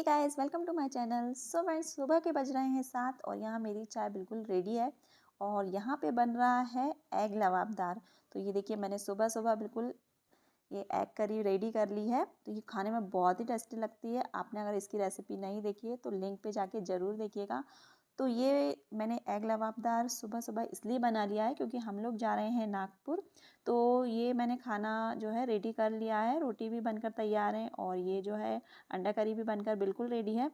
Hey guys, welcome to my channel. So friends, सुबह के बज रहे हैं 7 और यहाँ मेरी चाय बिल्कुल रेडी है और यहाँ पे बन रहा है एग लबाबदार। तो ये देखिए, मैंने सुबह सुबह बिल्कुल ये एग करी रेडी कर ली है। तो ये खाने में बहुत ही टेस्टी लगती है। आपने अगर इसकी रेसिपी नहीं देखी है तो लिंक पे जाके ज़रूर देखिएगा। तो ये मैंने एग लबाबदार सुबह सुबह इसलिए बना लिया है क्योंकि हम लोग जा रहे हैं नागपुर। तो ये मैंने खाना जो है रेडी कर लिया है, रोटी भी बनकर तैयार है और ये जो है अंडा करी भी बनकर बिल्कुल रेडी है।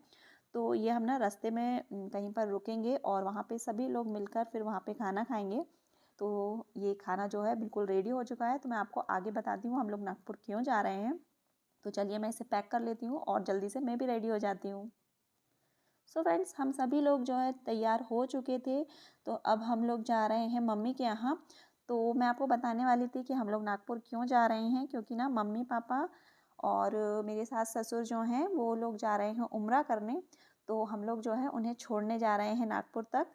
तो ये हम ना रास्ते में कहीं पर रुकेंगे और वहाँ पे सभी लोग मिलकर फिर वहाँ पे खाना खाएंगे। तो ये खाना जो है बिल्कुल रेडी हो चुका है। तो मैं आपको आगे बताती हूँ हम लोग नागपुर क्यों जा रहे हैं। तो चलिए मैं इसे पैक कर लेती हूँ और जल्दी से मैं भी रेडी हो जाती हूँ। सो फ्रेंड्स, हम सभी लोग जो है तैयार हो चुके थे। तो अब हम लोग जा रहे हैं मम्मी के यहाँ। तो मैं आपको बताने वाली थी कि हम लोग नागपुर क्यों जा रहे हैं, क्योंकि ना मम्मी पापा और मेरे सास ससुर जो हैं वो लोग जा रहे हैं उम्रा करने। तो हम लोग जो है उन्हें छोड़ने जा रहे हैं नागपुर तक।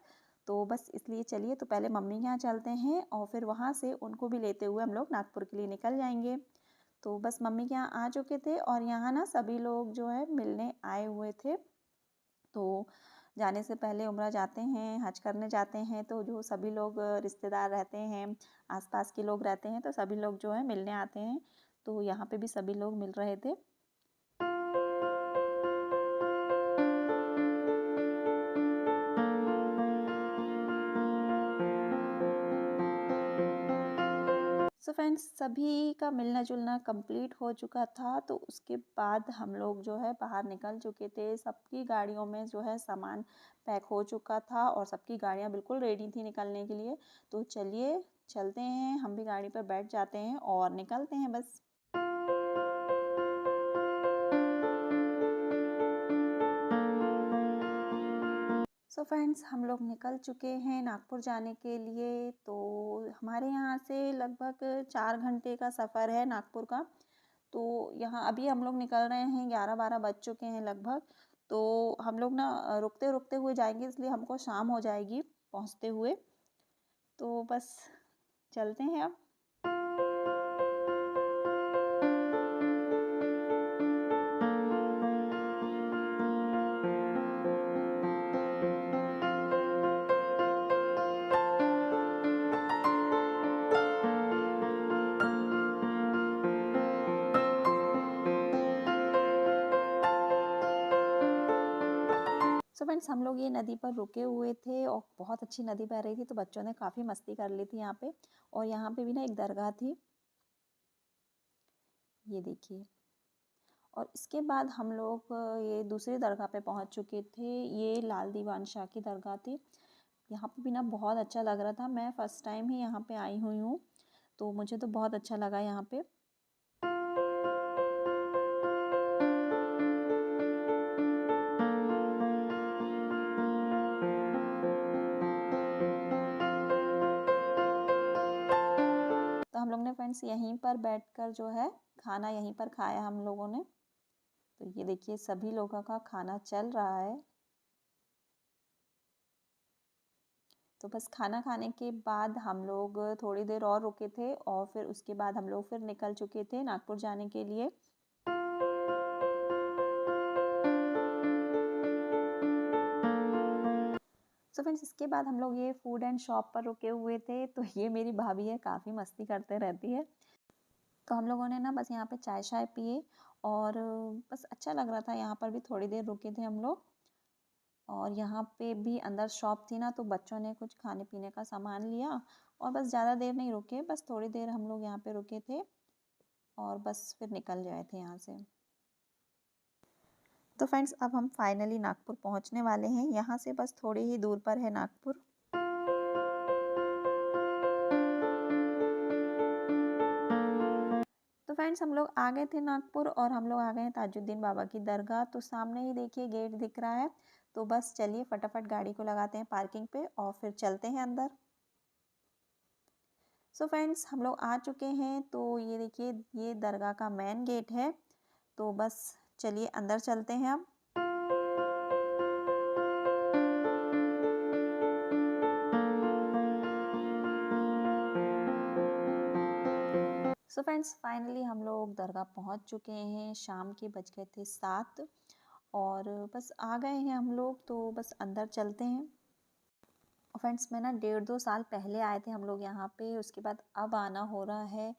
तो बस इसलिए चलिए, तो पहले मम्मी के यहाँ चलते हैं और फिर वहाँ से उनको भी लेते हुए हम लोग नागपुर के लिए निकल जाएंगे। तो बस मम्मी के यहाँ आ चुके थे और यहाँ ना सभी लोग जो है मिलने आए हुए थे। तो जाने से पहले उम्रा जाते हैं, हज करने जाते हैं, तो जो सभी लोग रिश्तेदार रहते हैं, आसपास के लोग रहते हैं, तो सभी लोग जो है मिलने आते हैं। तो यहाँ पे भी सभी लोग मिल रहे थे। सो फ्रेंड्स, सभी का मिलना जुलना कंप्लीट हो चुका था। तो उसके बाद हम लोग जो है बाहर निकल चुके थे। सबकी गाड़ियों में जो है सामान पैक हो चुका था और सबकी गाड़ियाँ बिल्कुल रेडी थी निकलने के लिए। तो चलिए चलते हैं, हम भी गाड़ी पर बैठ जाते हैं और निकलते हैं बस। सो फ्रेंड्स, हम लोग निकल चुके हैं नागपुर जाने के लिए। तो हमारे यहाँ से लगभग 4 घंटे का सफ़र है नागपुर का। तो यहाँ अभी हम लोग निकल रहे हैं, 11-12 बज चुके हैं लगभग। तो हम लोग ना रुकते रुकते हुए जाएंगे, इसलिए हमको शाम हो जाएगी पहुँचते हुए। तो बस चलते हैं अब। सो फ्रेंड्स, हम लोग ये नदी पर रुके हुए थे और बहुत अच्छी नदी बह रही थी, तो बच्चों ने काफ़ी मस्ती कर ली थी यहाँ पे। और यहाँ पे भी ना एक दरगाह थी, ये देखिए। और इसके बाद हम लोग ये दूसरी दरगाह पे पहुँच चुके थे। ये लाल दीवान शाह की दरगाह थी। यहाँ पे भी ना बहुत अच्छा लग रहा था। मैं फ़र्स्ट टाइम ही यहाँ पे आई हुई हूँ, तो मुझे तो बहुत अच्छा लगा यहाँ पे। तो हम लोग ने फ्रेंड्स यहीं पर बैठकर जो है खाना यहीं पर खाया हम लोगों ने। तो ये देखिए, सभी लोगों का खाना चल रहा है। तो बस खाना खाने के बाद हम लोग थोड़ी देर और रुके थे और फिर उसके बाद हम लोग फिर निकल चुके थे नागपुर जाने के लिए। सो फ्रेंड्स, इसके बाद हम लोग ये फूड एंड शॉप पर रुके हुए थे। तो ये मेरी भाभी है, काफ़ी मस्ती करते रहती है। तो हम लोगों ने ना बस यहाँ पे चाय शाय पिए और बस अच्छा लग रहा था। यहाँ पर भी थोड़ी देर रुके थे हम लोग और यहाँ पे भी अंदर शॉप थी ना, तो बच्चों ने कुछ खाने पीने का सामान लिया और बस ज़्यादा देर नहीं रुके, बस थोड़ी देर हम लोग यहाँ पे रुके थे और बस फिर निकल गए थे यहाँ से। तो फ्रेंड्स, अब हम फाइनली नागपुर पहुँचने वाले हैं। यहाँ से बस थोड़ी ही दूर पर है नागपुर। तो फ्रेंड्स, हम लोग आ गए थे नागपुर और हम लोग आ गए हैं ताजुद्दीन बाबा की दरगाह। तो सामने ही देखिए गेट दिख रहा है। तो बस चलिए फटाफट गाड़ी को लगाते हैं पार्किंग पे और फिर चलते हैं अंदर। सो फ्रेंड्स, हम लोग आ चुके हैं। तो ये देखिए, ये दरगाह का मेन गेट है। तो बस चलिए अंदर चलते हैं अब। सो फ्रेंड्स, फाइनली हम लोग दरगाह पहुंच चुके हैं। शाम के बज गए थे 7 और बस आ गए हैं हम लोग, तो बस अंदर चलते हैं। और फ्रेंड्स मैं ना 1.5-2 साल पहले आए थे हम लोग यहाँ पे, उसके बाद अब आना हो रहा है,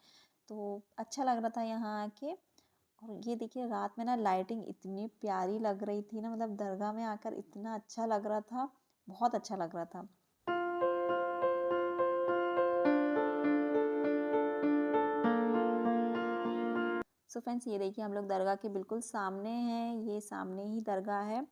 तो अच्छा लग रहा था यहाँ आके। और ये देखिए रात में ना लाइटिंग इतनी प्यारी लग रही थी ना, मतलब दरगाह में आकर इतना अच्छा लग रहा था, बहुत अच्छा लग रहा था। सो फ्रेंड्स ये देखिए हम लोग दरगाह के बिल्कुल सामने हैं, ये सामने ही दरगाह है।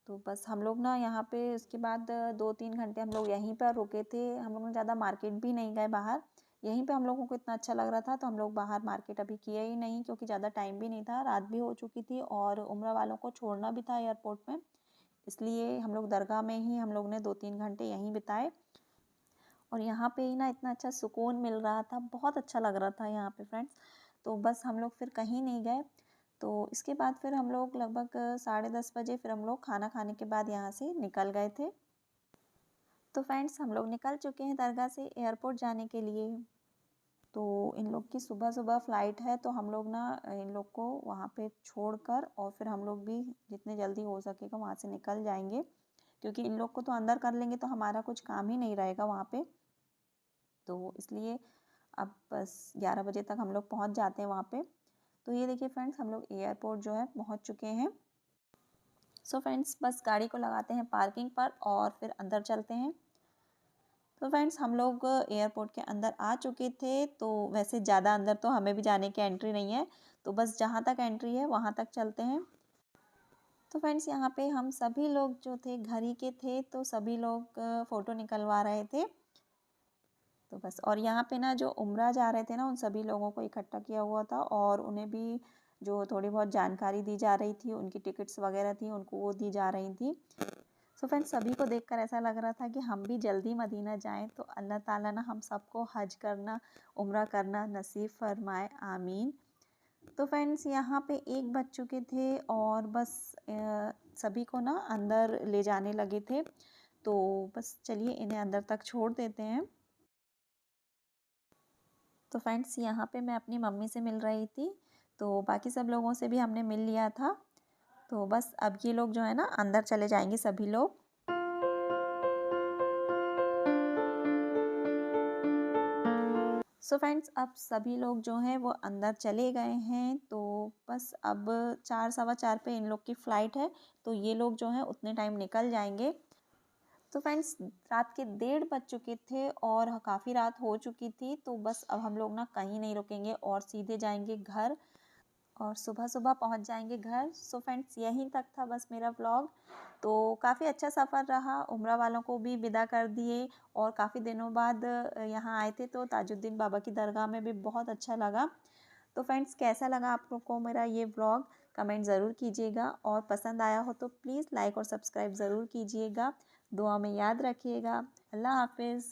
तो बस हम लोग ना यहाँ पे उसके बाद 2-3 घंटे हम लोग यहीं पर रुके थे। हम लोग ने ज़्यादा मार्केट भी नहीं गए बाहर, यहीं पे हम लोगों को इतना अच्छा लग रहा था तो हम लोग बाहर मार्केट अभी किए ही नहीं, क्योंकि ज़्यादा टाइम भी नहीं था, रात भी हो चुकी थी और उम्रा वालों को छोड़ना भी था एयरपोर्ट में। इसलिए हम लोग दरगाह में ही हम लोग ने 2-3 घंटे यहीं बिताए। और यहाँ पे ही ना इतना अच्छा सुकून मिल रहा था, बहुत अच्छा लग रहा था यहाँ पे फ्रेंड्स। तो बस हम लोग फिर कहीं नहीं गए। तो इसके बाद फिर हम लोग लगभग 10:30 बजे फिर हम लोग खाना खाने के बाद यहाँ से निकल गए थे। तो फ्रेंड्स हम लोग निकल चुके हैं दरगाह से एयरपोर्ट जाने के लिए। तो इन लोग की सुबह सुबह फ़्लाइट है, तो हम लोग ना इन लोग को वहाँ पे छोड़कर और फिर हम लोग भी जितने जल्दी हो सकेगा वहाँ से निकल जाएंगे, क्योंकि इन लोग को तो अंदर कर लेंगे तो हमारा कुछ काम ही नहीं रहेगा वहाँ पे। तो इसलिए अब बस 11 बजे तक हम लोग पहुँच जाते हैं वहाँ पे। तो ये देखिए फ्रेंड्स हम लोग एयरपोर्ट जो है पहुँच चुके हैं। सो फ्रेंड्स बस गाड़ी को लगाते हैं पार्किंग पर और फिर अंदर चलते हैं। तो फ्रेंड्स हम लोग एयरपोर्ट के अंदर आ चुके थे, तो वैसे ज़्यादा अंदर तो हमें भी जाने की एंट्री नहीं है, तो बस जहाँ तक एंट्री है वहाँ तक चलते हैं। तो फ्रेंड्स यहाँ पे हम सभी लोग जो थे घर ही के थे, तो सभी लोग फ़ोटो निकलवा रहे थे। तो बस और यहाँ पे ना जो उम्रा जा रहे थे ना उन सभी लोगों को इकट्ठा किया हुआ था और उन्हें भी जो थोड़ी बहुत जानकारी दी जा रही थी, उनकी टिकट्स वगैरह थी उनको वो दी जा रही थी। सो फ्रेंड्स सभी को देखकर ऐसा लग रहा था कि हम भी जल्दी मदीना जाएं, तो अल्लाह ताला ना हम सबको हज करना, उम्रा करना नसीब फरमाए, आमीन। तो फ्रेंड्स यहाँ पे 1 बज चुके थे और बस सभी को ना अंदर ले जाने लगे थे, तो बस चलिए इन्हें अंदर तक छोड़ देते हैं। तो फ्रेंड्स यहाँ पे मैं अपनी मम्मी से मिल रही थी, तो बाकी सब लोगों से भी हमने मिल लिया था। तो बस अब ये लोग जो है ना अंदर चले जाएंगे सभी लोग। सो फ्रेंड्स अब सभी लोग जो हैं वो अंदर चले गए हैं, तो बस अब 4 सवा 4 पे इन लोग की फ़्लाइट है, तो ये लोग जो हैं उतने टाइम निकल जाएंगे। तो फ्रेंड्स रात के 1:30 बज चुके थे और काफ़ी रात हो चुकी थी, तो बस अब हम लोग ना कहीं नहीं रुकेंगे और सीधे जाएंगे घर और सुबह सुबह पहुंच जाएंगे घर। सो फ्रेंड्स यहीं तक था बस मेरा व्लॉग। तो काफ़ी अच्छा सफ़र रहा, उम्रा वालों को भी विदा कर दिए और काफ़ी दिनों बाद यहाँ आए थे, तो ताजुद्दीन बाबा की दरगाह में भी बहुत अच्छा लगा। तो फ्रेंड्स कैसा लगा आप लोग को मेरा ये व्लॉग, कमेंट ज़रूर कीजिएगा और पसंद आया हो तो प्लीज़ लाइक और सब्सक्राइब ज़रूर कीजिएगा। दुआ में याद रखिएगा। अल्लाह हाफिज़।